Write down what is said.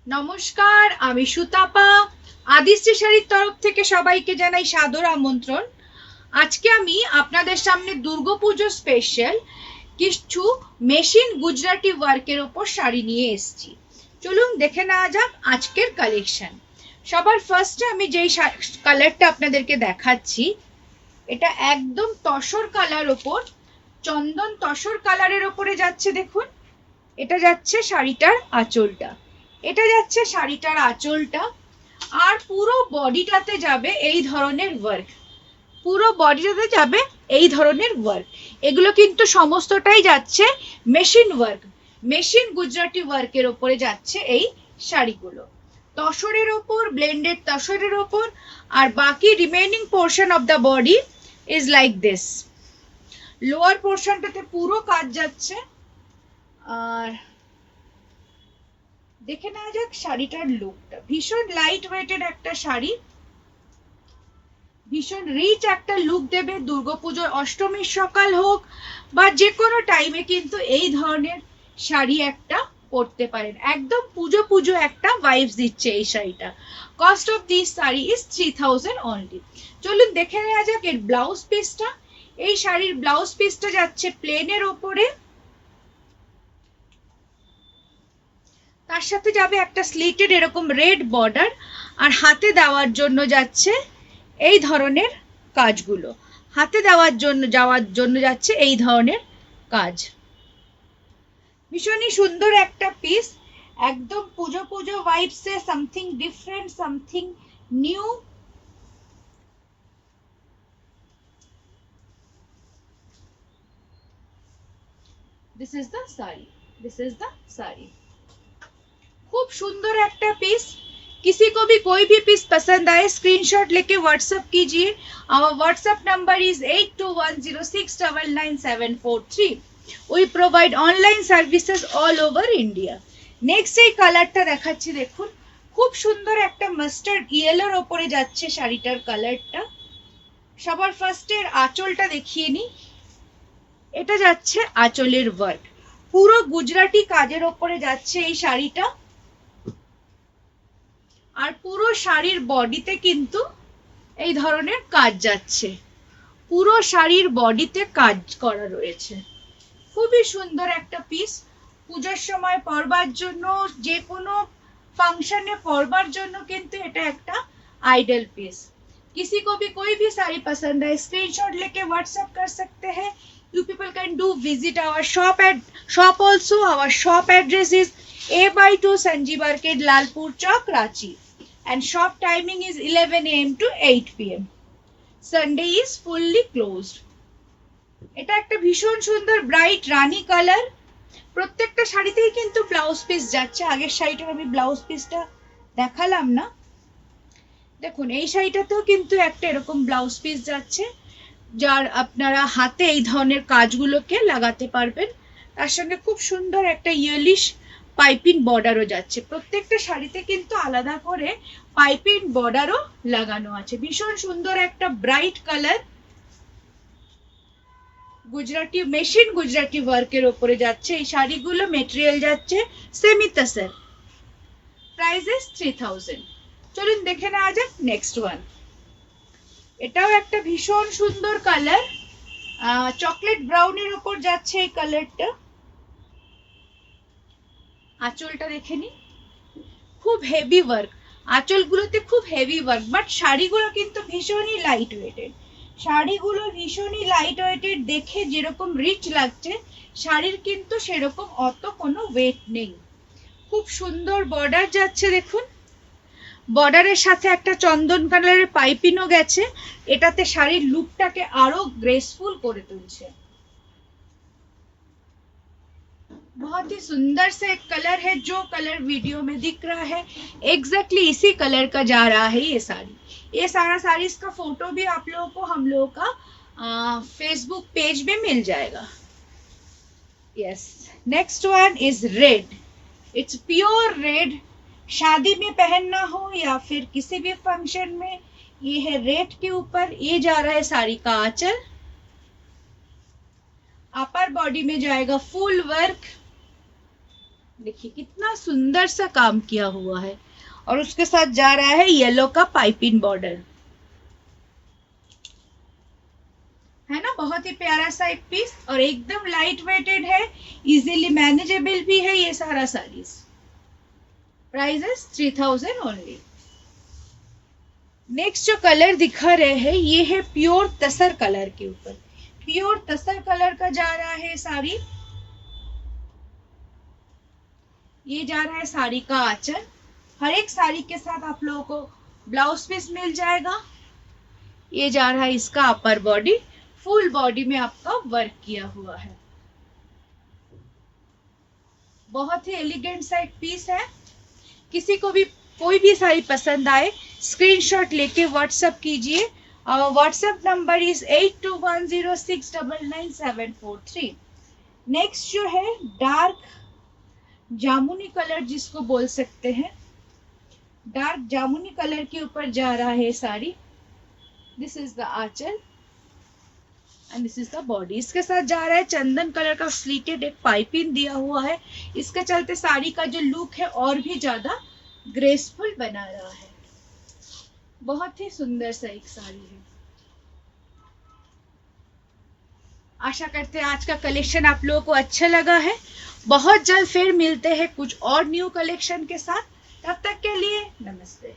নমস্কার, আমি সুতাপা। আদিশ্রী শাড়ির তরফ থেকে সবাইকে জানাই সাদর আমন্ত্রণ। আজকে আমি আপনাদের সামনে দুর্গাপুজো স্পেশাল কিছু মেশিন গুজরাটি ওয়ার্কের ওপর শাড়ি নিয়ে এসেছি। চলুন দেখে নেওয়া যাক আজকের কালেকশন। সবার ফার্স্টে আমি যেই কালারটা আপনাদেরকে দেখাচ্ছি, এটা একদম তসর কালার ওপর, চন্দন তসর কালারের ওপরে যাচ্ছে। দেখুন, এটা যাচ্ছে শাড়িটার আঁচলটা, এটা যাচ্ছে শাড়িটার আঁচলটা, আর পুরো বডিটাতে যাবে এই ধরনের ওয়ার্ক, পুরো বডিটাতে যাবে এই ধরনের ওয়ার্ক। এগুলো কিন্তু সমস্তটাই যাচ্ছে মেশিন ওয়ার্ক, মেশিন গুজরাটি ওয়ার্কের ওপরে যাচ্ছে এই শাড়িগুলো। তসরের ওপর, ব্লেন্ডেড তসরের ওপর, আর বাকি remaining portion of the body is like this. Lower পোর্শনটাতে পুরো কাজ যাচ্ছে। আর দেখে নেওয়া যাক শাড়িটার লুকটা। ভীষণ লাইট ওয়েটেড একটা শাড়ি, ভীষণ রিচ একটা লুক দেবে। দুর্গাপুজোর অষ্টমীর সকাল হোক বা যে কোনো টাইমে কিন্তু এই ধরনের শাড়ি একটা পরতে পারেন। একদম পুজো পুজো একটা ভাইবস দিচ্ছে এই শাড়িটা। Cost of this sari is 3000 only. চলুন দেখে নেওয়া যাক এর ব্লাউজ পিসটা। এই শাড়ির ব্লাউজ পিসটা যাচ্ছে প্লেনের ওপরে, তার সাথে যাবে একটা স্লিটেড এরকম রেড বর্ডার, আর হাতে দেওয়ার জন্য যাচ্ছে এই ধরনের কাজগুলো, হাতে যাওয়ার জন্য যাচ্ছে এই ধরনের কাজ। ভীষণই সুন্দর একটা পিস, একদম পুজো পুজো ভাইবসে, something different, something new. This is the sari, this is the sari. खूब सुंदर একটা पीस। किसी को भी कोई भी पीस पसंद आए स्क्रीनशॉट लेके व्हाट्सएप कीजिए। Our WhatsApp number is 8210699743। We provide online services all over India। Next এই কালারটা দেখাচ্ছি, দেখুন খুব সুন্দর একটা মাস্টার্ড ইয়েলোর ওপরে যাচ্ছে শাড়িটার কালারটা। সবার ফার্স্টের আঁচলটা দেখিয়ে নি, এটা যাচ্ছে আঁচলের ওয়ার্ক, পুরো গুজরাটি কাজের ওপরে যাচ্ছে এই শাড়িটা। আর পুরো শাড়ির বডিতে কিন্তু এই ধরনের কাজ যাচ্ছে, পুরো শাড়ির বডিতে কাজ করা রয়েছে। খুবই সুন্দর একটা পিস, পূজার সময় পরবার জন্য, যে কোনো ফাংশনে পরবার জন্য কিন্তু এটা একটা आइडियल पीस। किसी को भी कोई भी साड़ी पसंद है स्क्रीनशॉट लेके व्हाट्सएप कर सकते हैं। You people can do visit our shop also। Our shop address is A/2 Sanjeev Arcade, Lalpur Chowk, Ranchi, and shop timing is 11 AM to 8 PM। Sunday is fully closed। এটা একটা ভীষণ সুন্দর bright রানী colour. প্রত্যেকটা শাড়িতেই কিন্তু blouse piece যাচ্ছে। আগের শাড়িটার আমি ব্লাউজ পিসটা দেখালাম না, দেখুন এই শাড়িটাতেও কিন্তু একটা এরকম ব্লাউজ পিস যাচ্ছে, যার আপনারা হাতে এই ধরনের কাজগুলোকে লাগাতে পারবেন। তার সঙ্গে খুব সুন্দর একটা ইয়েলিশ পাইপিং বর্ডারও যাচ্ছে। প্রত্যেকটা শাড়িতে কিন্তু আলাদা করে পাইপিং বর্ডারও লাগানো আছে। ভীষণ সুন্দর একটা bright colour, Gujarati machine Gujarati ওয়ার্কের ওপরে যাচ্ছে এই শাড়িগুলো। মেটেরিয়াল যাচ্ছে সেমি তাসার। Price is 3000। চলুন দেখে নেওয়া যাক নেক্সট ওয়ান। এটাও একটা ভীষণ সুন্দর কালার, চকলেট ব্রাউনের ওপর যাচ্ছে এই কালারটা। আঁচলটা দেখে নি, খুব হেভি ওয়ার্ক, আঁচলগুলোতে খুব হেভি ওয়ার্ক, বাট শাড়িগুলো কিন্তু ভীষণই লাইট ওয়েটেড। শাড়িগুলো ভীষণই লাইট ওয়েটেড, দেখে যেরকম রিচ লাগছে শাড়ির কিন্তু সেরকম অত কোনো ওয়েট নেই। খুব সুন্দর বর্ডার যাচ্ছে, দেখুন বর্ডারের সাথে একটা চন্দন কালারের পাইপিংও গেছে, এটাতে শাড়ির লুকটাকে আরো গ্রেসফুল করে তুলছে। बहुत ही सुंदर से एक कलर है, जो कलर वीडियो में दिख रहा है एग्जैक्टली इसी कलर का जा रहा है ये साड़ी। ये सारा साड़ी इसका फोटो भी आप लोगों को हम लोगों का फेसबुक पेज में मिल जाएगा। Yes, next one is red. It's pure red. शादी में पहनना हो या फिर किसी भी फंक्शन में, ये है रेड के ऊपर। ये जा रहा है साड़ी का आंचल। अपर बॉडी में जाएगा फुल वर्क, देखिए कितना सुंदर सा काम किया हुआ है, और उसके साथ जा रहा है येलो का पाइपिंग बॉर्डर, है ना। बहुत ही प्यारा सा एक पीस, और एकदम लाइट वेटेड है, इजीली मैनेजेबल भी है ये सारा saris. Price is 3000 only. Next जो कलर दिखा रहे हैं ये है प्योर तसर कलर के ऊपर। प्योर तसर कलर का जा रहा है साड़ी। ये जा रहा है साड़ी का आंचल। हर एक साड़ी के साथ आप लोगों को ब्लाउज पीस मिल जाएगा। ये जा रहा है इसका अपर बॉडी। फुल बॉडी में आपका वर्क किया हुआ है। बहुत ही एलिगेंट सा एक पीस है। किसी को भी कोई भी साड़ी पसंद आए स्क्रीनशॉट लेके व्हाट्सएप कीजिए। WhatsApp number is 8210699743। नेक्स्ट जो है डार्क जामुनी कलर जिसको बोल सकते हैं, डार्क जामुनी कलर के ऊपर जा रहा है sari. This is the anchal and this is the body. इसके साथ जा रहा है चंदन कलर का स्लीटेड एक पाइपिंग दिया हुआ है। इसके चलते साड़ी का जो लुक है और भी ज्यादा ग्रेसफुल बना रहा है। बहुत ही सुंदर सा एक साड़ी है। आशा करते हैं आज का कलेक्शन आप लोगों को अच्छा लगा है। बहुत जल्द फिर मिलते हैं कुछ और न्यू कलेक्शन के साथ। तब तक के लिए नमस्ते।